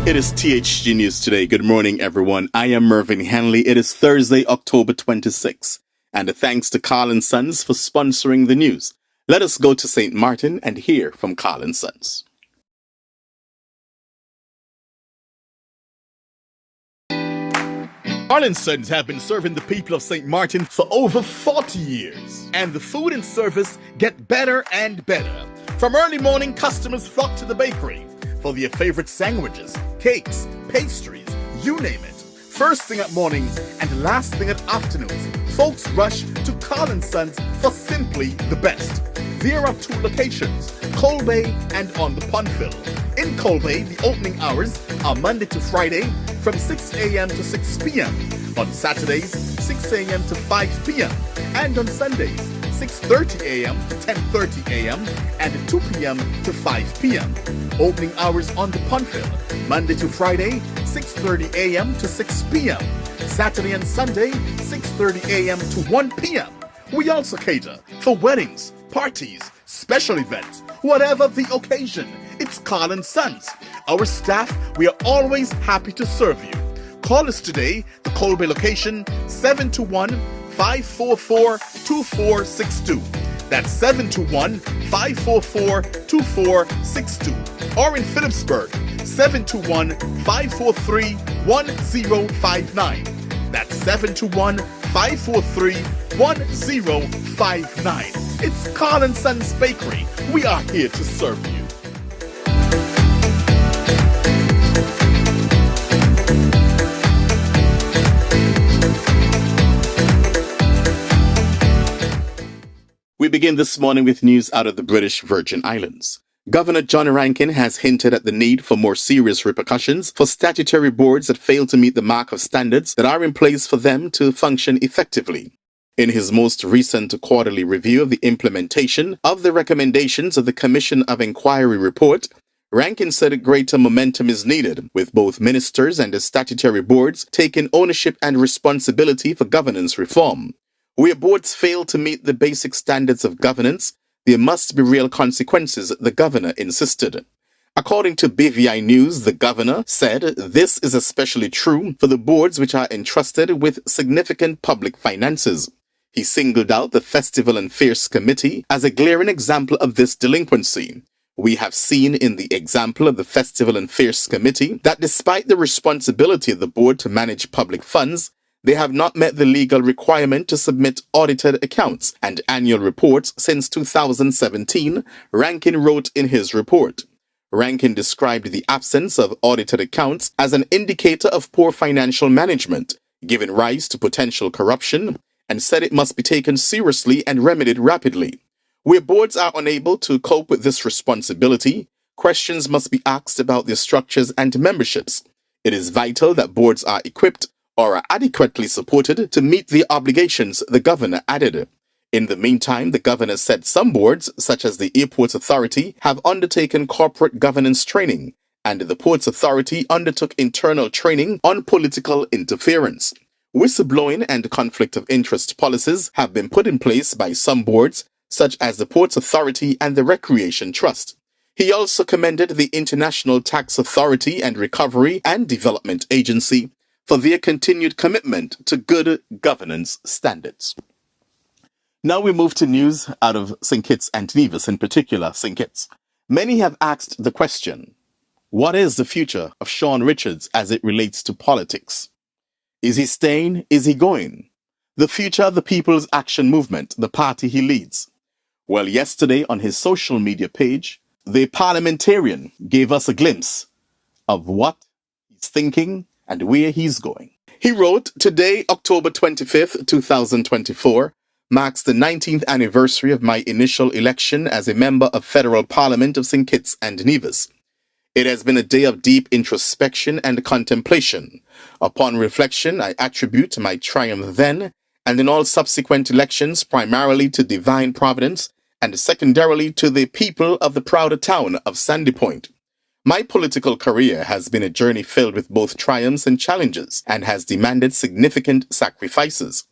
It is THG News Today. Good morning, everyone. I am Mervyn Henley. It is Thursday, October 26th. And thanks to Carl & Sons for sponsoring the news. Let us go to St. Maarten and hear from Carl & Sons. Carl & Sons have been serving the people of St. Maarten for over 40 years. And the food and service get better and better. From early morning, customers flock to the bakery for their favorite sandwiches, cakes, pastries, you name it. First thing at mornings and last thing at afternoons, folks rush to Carl & Sons for simply the best. There are two locations, Coal Bay and on the Pondville. In Coal Bay, the opening hours are Monday to Friday from 6 a.m. to 6 p.m. On Saturdays, 6 a.m. to 5 p.m. And on Sundays, 6:30 a.m. to 10:30 a.m. and 2 p.m. to 5 p.m. Opening hours on the Pondville, Monday to Friday, 6:30 a.m. to 6 p.m. Saturday and Sunday, 6:30 a.m. to 1 p.m. We also cater for weddings, parties, special events, whatever the occasion. It's Carl & Sons. Our staff, we are always happy to serve you. Call us today, the Coal Bay location, 721-544-2462. That's 721-544-2462. Or in Phillipsburg, 721-543-1059. That's 721-543-1059. It's Carl & Sons Bakery. We are here to serve you. We begin this morning with news out of the British Virgin Islands. Governor John Rankin has hinted at the need for more serious repercussions for statutory boards that fail to meet the mark of standards that are in place for them to function effectively. In his most recent quarterly review of the implementation of the recommendations of the Commission of Inquiry report, Rankin said greater momentum is needed, with both ministers and the statutory boards taking ownership and responsibility for governance reform. Where boards fail to meet the basic standards of governance, there must be real consequences, the governor insisted. According to BVI News, the governor said this is especially true for the boards which are entrusted with significant public finances. He singled out the Festival and Fairs Committee as a glaring example of this delinquency. We have seen in the example of the Festival and Fairs Committee that despite the responsibility of the board to manage public funds, they have not met the legal requirement to submit audited accounts and annual reports since 2017, Rankin wrote in his report. Rankin described the absence of audited accounts as an indicator of poor financial management, giving rise to potential corruption, and said it must be taken seriously and remedied rapidly. Where boards are unable to cope with this responsibility, questions must be asked about their structures and memberships. It is vital that boards are equipped or are adequately supported to meet the obligations, the governor added. In the meantime, the governor said some boards, such as the Airports Authority, have undertaken corporate governance training, and the Ports Authority undertook internal training on political interference. Whistleblowing and conflict of interest policies have been put in place by some boards, such as the Ports Authority and the Recreation Trust. He also commended the International Tax Authority and Recovery and Development Agency for their continued commitment to good governance standards. Now we move to news out of St. Kitts and Nevis, in particular St. Kitts. Many have asked the question, what is the future of Shawn Richards as it relates to politics? Is he staying? Is he going? The future of the People's Action Movement, the party he leads. Well, yesterday on his social media page, the parliamentarian gave us a glimpse of what he's thinking and where he's going. He wrote, today, October 25th, 2024, marks the 19th anniversary of my initial election as a member of Federal Parliament of St. Kitts and Nevis. It has been a day of deep introspection and contemplation. Upon reflection, I attribute my triumph then and in all subsequent elections primarily to divine providence and secondarily to the people of the prouder town of Sandy Point. My political career has been a journey filled with both triumphs and challenges and has demanded significant sacrifices.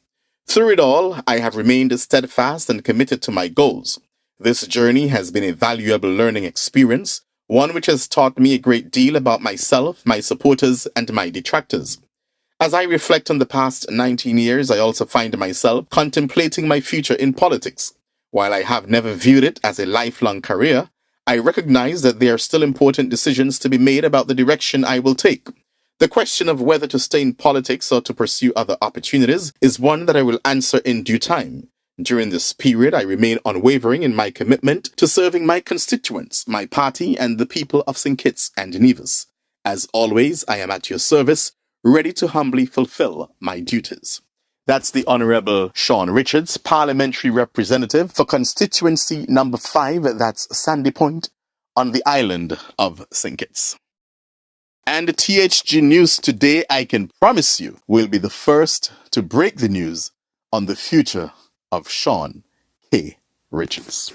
Through it all, I have remained steadfast and committed to my goals. This journey has been a valuable learning experience, one which has taught me a great deal about myself, my supporters, and my detractors. As I reflect on the past 19 years, I also find myself contemplating my future in politics. While I have never viewed it as a lifelong career, I recognize that there are still important decisions to be made about the direction I will take. The question of whether to stay in politics or to pursue other opportunities is one that I will answer in due time. During this period, I remain unwavering in my commitment to serving my constituents, my party, and the people of St. Kitts and Nevis. As always, I am at your service, ready to humbly fulfill my duties. That's the Honorable Shawn Richards, Parliamentary Representative for Constituency Number 5, that's Sandy Point, on the island of St. Kitts. And the THG News Today, I can promise you, will be the first to break the news on the future of Shawn K. Richards.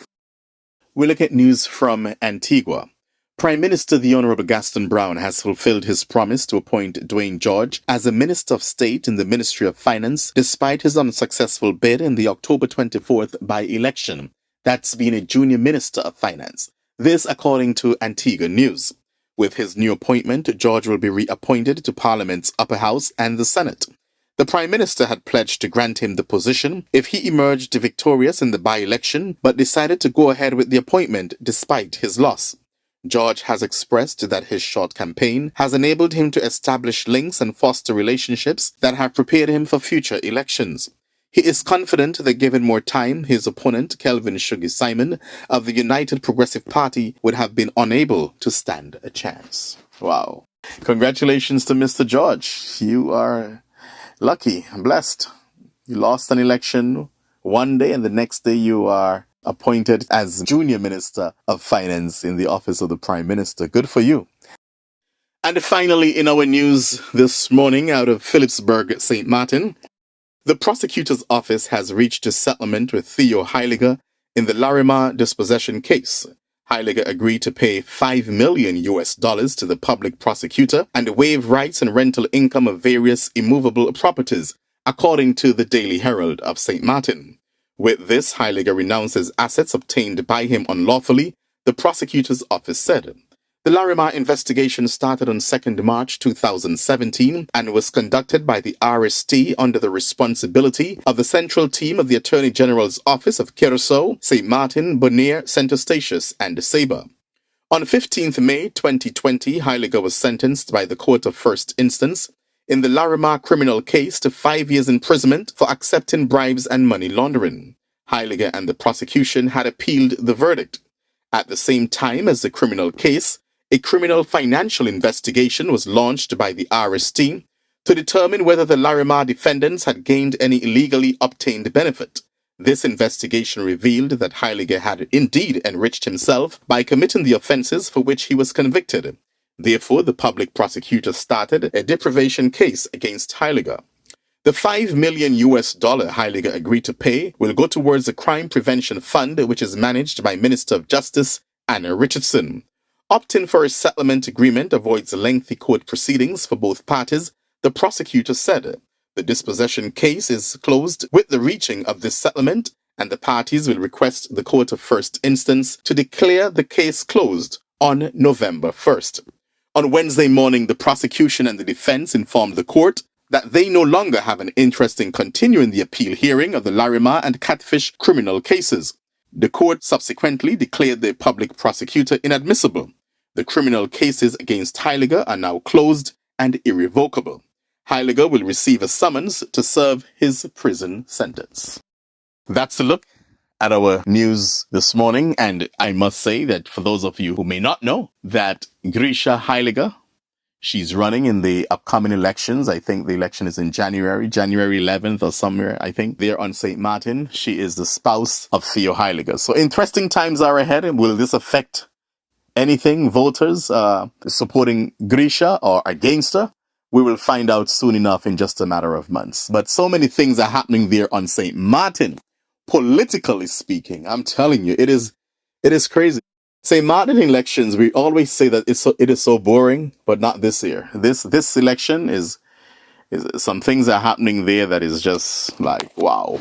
We look at news from Antigua. Prime Minister the Honorable Gaston Brown has fulfilled his promise to appoint Dwayne George as a Minister of State in the Ministry of Finance despite his unsuccessful bid in the October 24th by-election. That's been a junior Minister of Finance. This according to Antigua News. With his new appointment, George will be reappointed to Parliament's upper house and the Senate. The Prime Minister had pledged to grant him the position if he emerged victorious in the by-election, but decided to go ahead with the appointment despite his loss. George has expressed that his short campaign has enabled him to establish links and foster relationships that have prepared him for future elections. He is confident that given more time, his opponent, Kelvin Shuggy Simon, of the United Progressive Party, would have been unable to stand a chance. Wow. Congratulations to Mr. George. You are lucky and blessed. You lost an election one day and the next day you are appointed as Junior Minister of Finance in the office of the Prime Minister. Good for you. And finally, in our news this morning out of Phillipsburg, St. Maarten, the prosecutor's office has reached a settlement with Theo Heyliger in the Larimar dispossession case. Heyliger agreed to pay $5 million to the public prosecutor and waive rights and rental income of various immovable properties, according to the Daily Herald of St. Maarten. With this, Heyliger renounces assets obtained by him unlawfully, the prosecutor's office said. The Larimar investigation started on 2nd March 2017 and was conducted by the RST under the responsibility of the central team of the Attorney General's Office of Curacao, St. Maarten, Bonaire, St. Eustatius, and Saba. On 15th May 2020, Heyliger was sentenced by the Court of First Instance in the Larimar criminal case to 5 years imprisonment for accepting bribes and money laundering. Heyliger and the prosecution had appealed the verdict. At the same time as the criminal case, a criminal financial investigation was launched by the RST to determine whether the Larimar defendants had gained any illegally obtained benefit. This investigation revealed that Heyliger had indeed enriched himself by committing the offenses for which he was convicted. Therefore, the public prosecutor started a deprivation case against Heyliger. The $5 million Heyliger agreed to pay will go towards the Crime Prevention Fund, which is managed by Minister of Justice Anna Richardson. Opting for a settlement agreement avoids lengthy court proceedings for both parties, the prosecutor said. The dispossession case is closed with the reaching of this settlement, and the parties will request the Court of First Instance to declare the case closed on November 1st. On Wednesday morning, the prosecution and the defense informed the court that they no longer have an interest in continuing the appeal hearing of the Larimar and Catfish criminal cases. The court subsequently declared the public prosecutor inadmissible. The criminal cases against Heyliger are now closed and irrevocable. Heyliger will receive a summons to serve his prison sentence. That's a look at our news this morning, and I must say that for those of you who may not know, that Grisha Heyliger, she's running in the upcoming elections. I think the election is in January 11th or somewhere, I think, there on St. Maarten. She is the spouse of Theo Heyliger. So interesting times are ahead. Will this affect anything, voters supporting Grisha or against her? We will find out soon enough in just a matter of months. But so many things are happening there on St. Maarten. Politically speaking, I'm telling you, it is crazy. St. Maarten elections, we always say that it is so boring, but not this year. This election is some things are happening there that is just like, wow.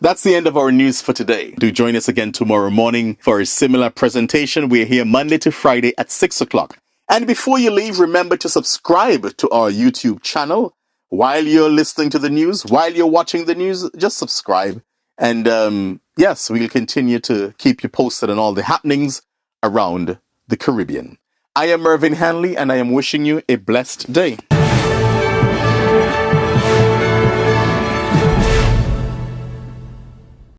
That's the end of our news for today. Do join us again tomorrow morning for a similar presentation. We're here Monday to Friday at 6 o'clock. And before you leave, remember to subscribe to our YouTube channel. While you're listening to the news, while you're watching the news, just subscribe. And yes, we'll continue to keep you posted on all the happenings around the Caribbean. I am Mervyn Hanley, and I am wishing you a blessed day.